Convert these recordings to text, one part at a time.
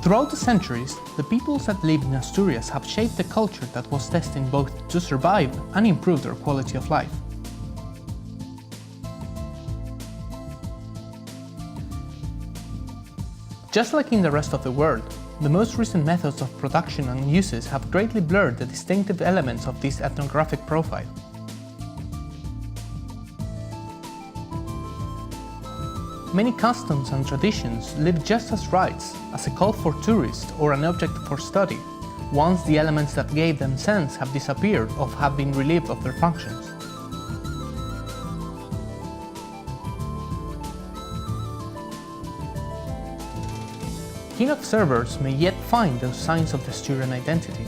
Throughout the centuries, the peoples that lived in Asturias have shaped a culture that was destined both to survive and improve their quality of life. Just like in the rest of the world, the most recent methods of production and uses have greatly blurred the distinctive elements of this ethnographic profile. Many customs and traditions live just as rites, as a call for tourists or an object for study, once the elements that gave them sense have disappeared or have been relieved of their functions. Keen observers may yet find those signs of the Asturian identity.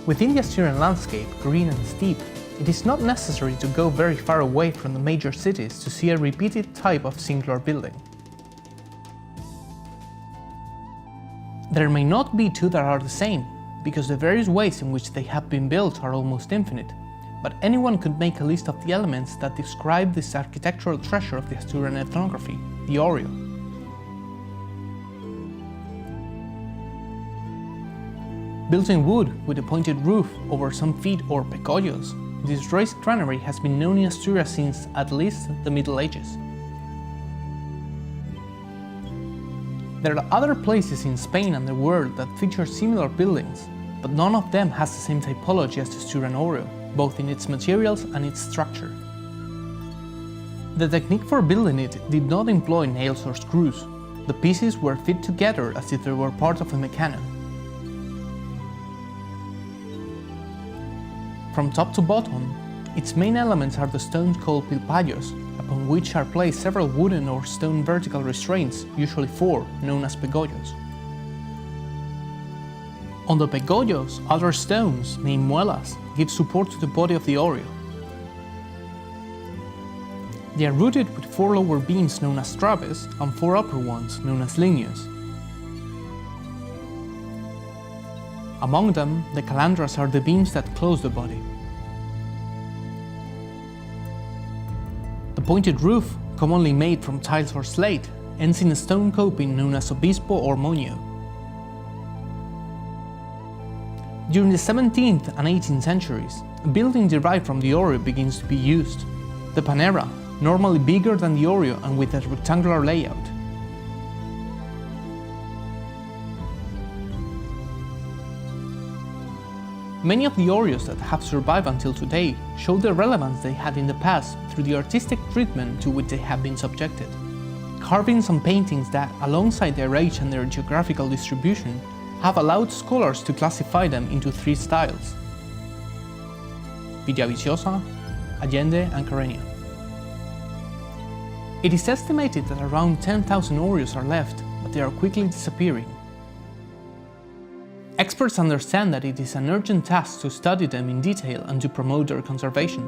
Within the Asturian landscape, green and steep, it is not necessary to go very far away from the major cities to see a repeated type of singular building. There may not be two that are the same, because the various ways in which they have been built are almost infinite, but anyone could make a list of the elements that describe this architectural treasure of the Asturian ethnography, the Horreo. Built in wood with a pointed roof over some feet or pecollos, this raised granary has been known in Asturias since at least the Middle Ages. There are other places in Spain and the world that feature similar buildings, but none of them has the same typology as the Asturian Horreo, both in its materials and its structure. The technique for building it did not employ nails or screws. The pieces were fit together as if they were part of a mechanism. From top to bottom, its main elements are the stones called pilpallos, upon which are placed several wooden or stone vertical restraints, usually 4, known as pegollos. On the pegollos, other stones, named muelas, give support to the body of the Horreo. They are rooted with 4 lower beams known as traves and 4 upper ones known as lineos. Among them, the calandras are the beams that close the body. The pointed roof, commonly made from tiles or slate, ends in a stone coping known as obispo or moño. During the 17th and 18th centuries, a building derived from the Horreo begins to be used. The panera, normally bigger than the Horreo and with a rectangular layout. Many of the Horreos that have survived until today show the relevance they had in the past through the artistic treatment to which they have been subjected. Carvings and paintings that, alongside their age and their geographical distribution, have allowed scholars to classify them into 3 styles: Villaviciosa, Allende and Carreño. It is estimated that around 10,000 Horreos are left, but they are quickly disappearing. Experts understand that it is an urgent task to study them in detail and to promote their conservation.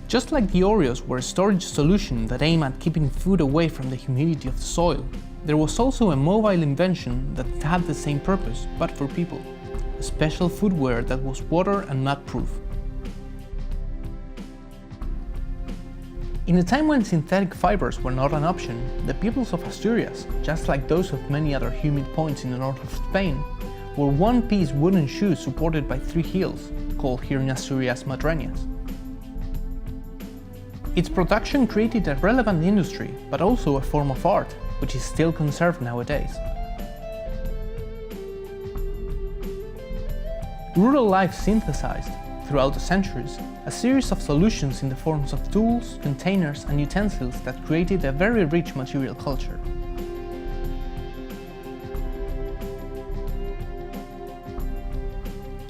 Just like the Horreos were a storage solution that aimed at keeping food away from the humidity of the soil, there was also a mobile invention that had the same purpose, but for people: a special footwear that was water and mud proof. In a time when synthetic fibers were not an option, the peoples of Asturias, just like those of many other humid points in the north of Spain, wore one-piece wooden shoes supported by 3 heels, called here in Asturias Madreñas. Its production created a relevant industry, but also a form of art, which is still conserved nowadays. Rural life synthesized, throughout the centuries, a series of solutions in the forms of tools, containers and utensils that created a very rich material culture.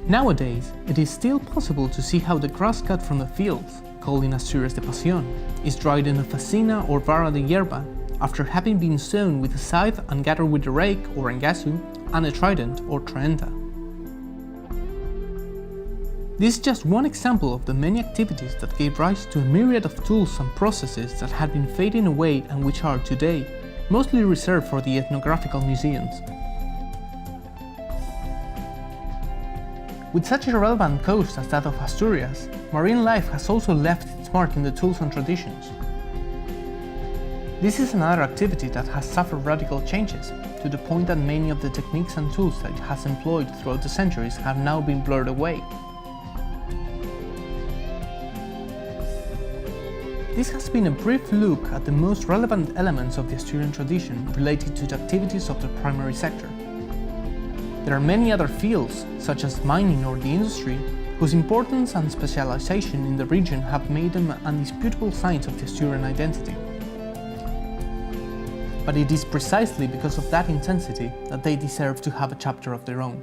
Nowadays, it is still possible to see how the grass cut from the fields, called in Asturias de pasión, is dried in a facina or vara de hierba after having been sown with a scythe and gathered with a rake or engasu and a trident or traenta. This is just one example of the many activities that gave rise to a myriad of tools and processes that had been fading away and which are today mostly reserved for the ethnographical museums. With such a relevant coast as that of Asturias, marine life has also left its mark in the tools and traditions. This is another activity that has suffered radical changes, to the point that many of the techniques and tools that it has employed throughout the centuries have now been blurred away. This has been a brief look at the most relevant elements of the Asturian tradition related to the activities of the primary sector. There are many other fields, such as mining or the industry, whose importance and specialization in the region have made them undisputable signs of the Asturian identity. But it is precisely because of that intensity that they deserve to have a chapter of their own.